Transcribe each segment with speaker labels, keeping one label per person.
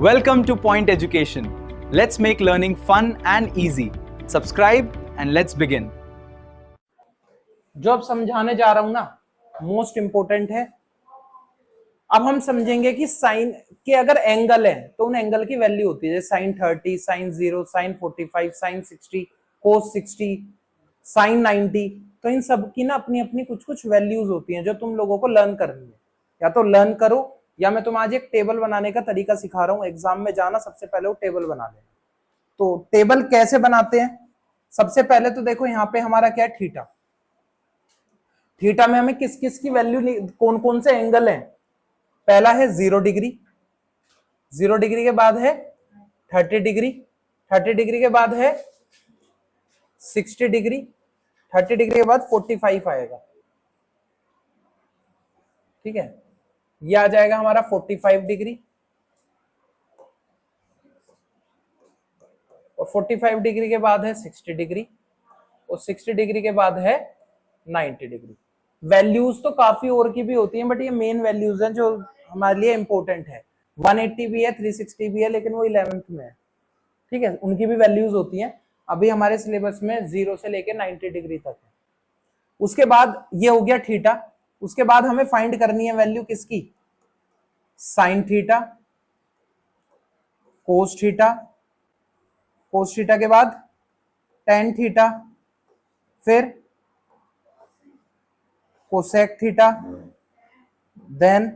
Speaker 1: Welcome to Point Education. Let's make learning fun and easy. Subscribe and let's begin.
Speaker 2: जो अब समझाने जा रहा हूं ना, मोस्ट इंपोर्टेंट है। अब हम समझेंगे कि साइन के अगर एंगल है तो उन एंगल की वैल्यू होती है, जैसे साइन 30, साइन 0, साइन 45, साइन 60, कोस 60, साइन 90। तो इन सब की ना अपनी अपनी कुछ कुछ वैल्यूज होती हैं जो तुम लोगों को लर्न करनी है। या तो लर्न करो या मैं तुम्हें आज एक टेबल बनाने का तरीका सिखा रहा हूं। एग्जाम में जाना सबसे पहले वो टेबल बना लेना। तो टेबल कैसे बनाते हैं? सबसे पहले तो देखो यहाँ पे हमारा क्या है, थीटा। थीटा में हमें किस किस की वैल्यू, कौन कौन से एंगल हैं? पहला है 0 डिग्री, 0 डिग्री के बाद है 30 डिग्री, 30 डिग्री के बाद है 60 डिग्री, 30 डिग्री के बाद 45 आएगा। ठीक है, ये आ जाएगा हमारा 45 डिग्री, और 45 डिग्री के बाद है 60 डिग्री, और 60 डिग्री के बाद है 90 डिग्री। वैल्यूज तो काफी और की भी होती हैं, बट ये मेन वैल्यूज हैं जो हमारे लिए इंपॉर्टेंट है। 180 भी है, 360 भी है, लेकिन वो 11th में है। ठीक है, उनकी भी वैल्यूज होती हैं। अभी हमारे सिलेबस में 0 से लेके 90 डिग्री तक है। उसके बाद ये हो गया थीटा। उसके बाद हमें फाइंड करनी है वैल्यू किसकी? Sine theta, cos theta, cos theta के बाद टेन थीटा, फिर cosec theta, then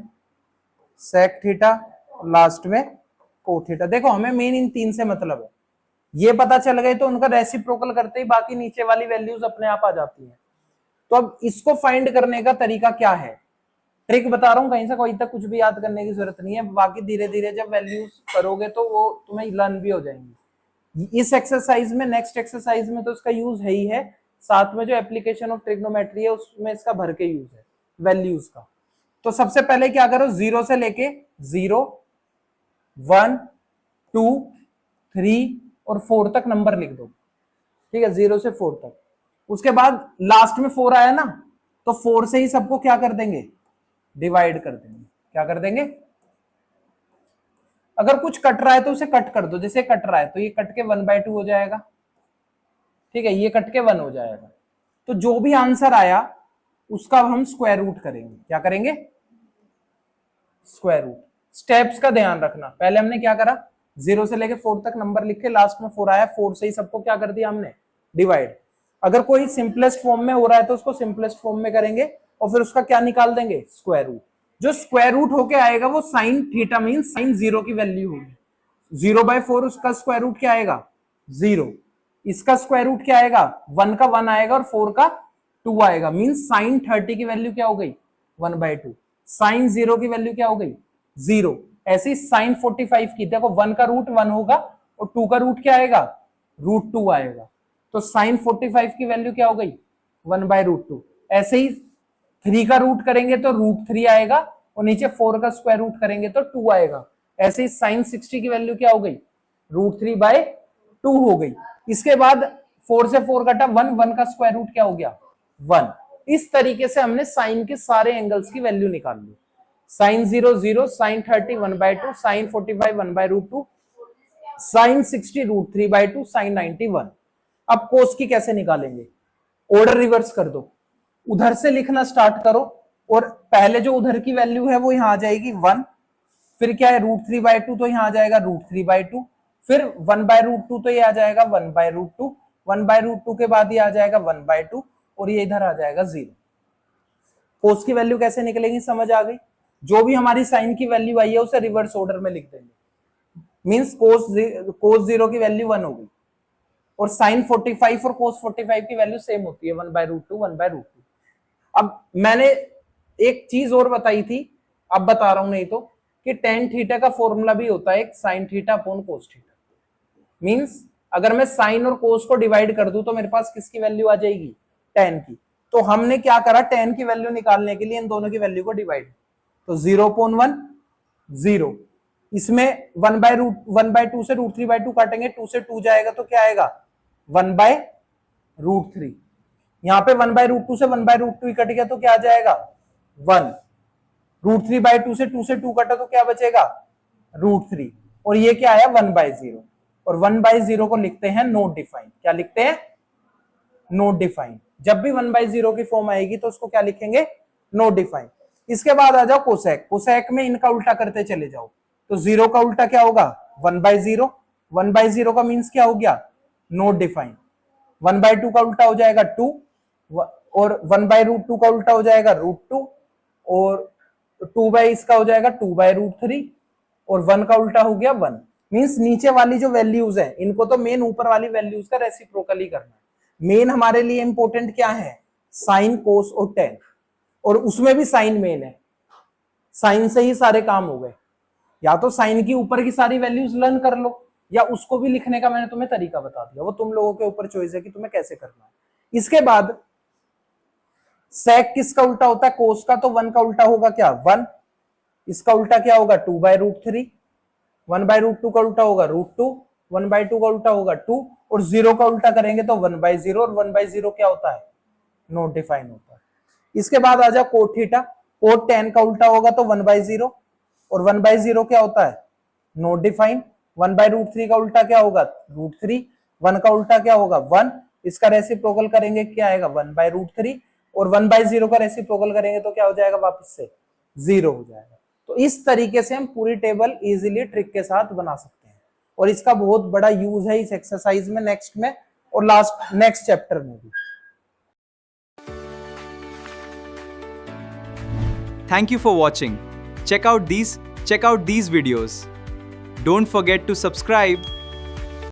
Speaker 2: sec theta, last में को थीटा। देखो हमें मेन इन तीन से मतलब है। ये पता चल गए तो उनका रेसिप्रोकल करते ही बाकी नीचे वाली वैल्यूज अपने आप आ जाती हैं। तो अब इसको फाइंड करने का तरीका क्या है? ट्रिक बता रहा हूं, कहीं से कोई तक कुछ भी याद करने की जरूरत नहीं है। बाकी धीरे धीरे जब वैल्यूज करोगे तो वो तुम्हें लर्न भी हो जाएंगी। इस एक्सरसाइज में, नेक्स्ट एक्सरसाइज में तो इसका यूज है ही है, साथ में जो एप्लीकेशन ऑफ ट्रिग्नोमेट्री है उसमें इसका भर के यूज है वैल्यूज का। तो सबसे पहले क्या करो, 0 से लेके 0, 1, 2, 3 और 4 तक नंबर लिख दो। ठीक है, 0 से 4 तक। उसके बाद लास्ट में 4 आया ना, तो 4 से ही सबको क्या कर देंगे? डिवाइड कर देंगे। क्या कर देंगे? अगर कुछ कट रहा है तो उसे कट कर दो। जैसे कट रहा है तो ये कट के 1/2 हो जाएगा। ठीक है, ये कट के 1 हो जाएगा। तो जो भी आंसर आया उसका हम स्क्वायर रूट करेंगे। क्या करेंगे? Square root. स्टेप्स का ध्यान रखना। पहले हमने क्या करा, 0 से लेके 4 तक नंबर लिखे, लास्ट में 4 आया, 4 से ही सबको क्या कर दिया हमने? डिवाइड। अगर कोई सिंपलेस्ट फॉर्म में हो रहा है तो उसको सिंपलेस्ट फॉर्म में करेंगे और फिर उसका क्या निकाल देंगे? Square root. जो स्क्वायर रूट होके आएगा वो साइन थीटा मीन साइन 0 की वैल्यू होगी। 0/4 उसका स्क्वायर रूट क्या आएगा? 0। इसका स्क्वायर रूट क्या आएगा? 1 का 1 आएगा और 4 का 2 आएगा। मीन साइन 30 की वैल्यू क्या हो गई? 1/2। साइन 0 की वैल्यू क्या हो गई? 0। ऐसे ही साइन 45 की, देखो 1 का रूट 1 होगा और 2 का रूट क्या आएगा? √2 आएगा। तो साइन 45 की वैल्यू क्या हो गई? 1/√2। ऐसे ही 3 का रूट करेंगे तो √3 आएगा और नीचे 4 का स्क्वायर रूट करेंगे तो 2 आएगा। ऐसे ही साइन 60 की वैल्यू क्या हो गई? √3/2 हो गई। इसके बाद 4 से 4 कटा 1, 1 का स्क्वायर रूट क्या हो गया? 1। इस तरीके से हमने साइन के सारे एंगल्स की वैल्यू निकाल ली। Sine 0 0, sine 30 1/2, sine 45 1/√2, sine 60 √3/2, sine 90 1। अब कोस की कैसे निकालेंगे? ऑर्डर रिवर्स कर दो, उधर से लिखना स्टार्ट करो और पहले जो उधर की वैल्यू है वो यहां आ जाएगी 1, फिर क्या है √3/2 तो यहां आ जाएगा √3/2, फिर 1/√2 तो ये आ जाएगा 1/√2, 1/√2 के बाद ये आ जाएगा 1/2 और ये इधर आ जाएगा 0। कोस की वैल्यू कैसे निकलेगी समझ आ गई? जो भी हमारी साइन की वैल्यू आई है उसे रिवर्स ऑर्डर में लिख देंगे। मींस कोस 0 की वैल्यू 1 हो गई और साइन 45 और कोस 45 की वैल्यू सेम होती है 1/√2 1/√2। अब मैंने एक चीज और बताई थी, अब बता रहा हूं नहीं तो, कि टेन थीटा का फॉर्मूला भी होता है sine theta upon cos theta. Means अगर मैं साइन और कोस को डिवाइड कर दूं तो मेरे पास किसकी वैल्यू आ जाएगी? टेन की। तो हमने क्या करा, टेन की वैल्यू निकालने के लिए इन दोनों की वैल्यू को डिवाइड। तो 0/1 0, इसमें 1/2 से √3/2 काटेंगे, 2 से 2 जाएगा तो क्या आएगा? 1/√3। यहां पे 1/√2 से 1/√2 कट गया तो क्या आ जाएगा? 1। √3/2 से 2 कटा तो क्या बचेगा? √3। और ये क्या आया 1/0, और 1/0 को लिखते हैं नॉट डिफाइंड। क्या लिखते हैं? Not defined. जब भी 1/0 की फॉर्म आएगी तो उसको क्या लिखेंगे? Not defined. इसके बाद आ जाओ कोसेक। कोसेक में इनका उल्टा करते चले जाओ, तो 0 का उल्टा क्या होगा? 1/0। 1/0 का मीन्स क्या हो गया? Not defined. 1/2 का उल्टा हो जाएगा 2, और 1/√2 का उल्टा हो जाएगा √2, और 2 इसका हो जाएगा 2/√3, और 1 का उल्टा हो गया 1। मींस नीचे वाली जो वैल्यूज है इनको तो मेन ऊपर वाली वैल्यूज का रेसिप्रोकल ही करना है। मेन हमारे लिए इंपॉर्टेंट क्या है? साइन, कोस और टेन, और उसमें भी साइन मेन है। साइन से ही सारे काम हो गए। या तो साइन की ऊपर की सारी वैल्यूज लर्न कर लो, या उसको भी लिखने का मैंने तुम्हें तरीका बता दिया, वो तुम लोगों के ऊपर चॉइस है कि तुम्हें कैसे करना है। इसके बाद सेक किसका उल्टा होता है? कोस का। तो 1 का उल्टा होगा क्या? 1। इसका उल्टा क्या होगा? 2/√3। 1/√2 का उल्टा होगा √2। 1/2 का उल्टा होगा 2, और 0 का उल्टा करेंगे तो 1/0, और 1/0 क्या होता है? नॉट डिफाइन होता है। इसके बाद आ जाओ कोट थीटा। कोट tan का उल्टा होगा तो 1/0, और 1/0 क्या होता है? Not define. 1/√3 का उल्टा क्या होगा? √3। 1 का उल्टा क्या होगा? 1। इसका रेसिप्रोकल करेंगे क्या आएगा? 1/√3, और 1/0 का रेसिप्रोकल करेंगे तो क्या हो जाएगा? वापस से 0 हो जाएगा। तो इस तरीके से हम पूरी टेबल इजीली ट्रिक के साथ बना सकते हैं, और इसका बहुत बड़ा यूज है इस एक्सरसाइज में, नेक्स्ट में, और लास्ट नेक्स्ट चैप्टर में भी।
Speaker 1: Thank you for watching. Check out these videos. Don't forget to subscribe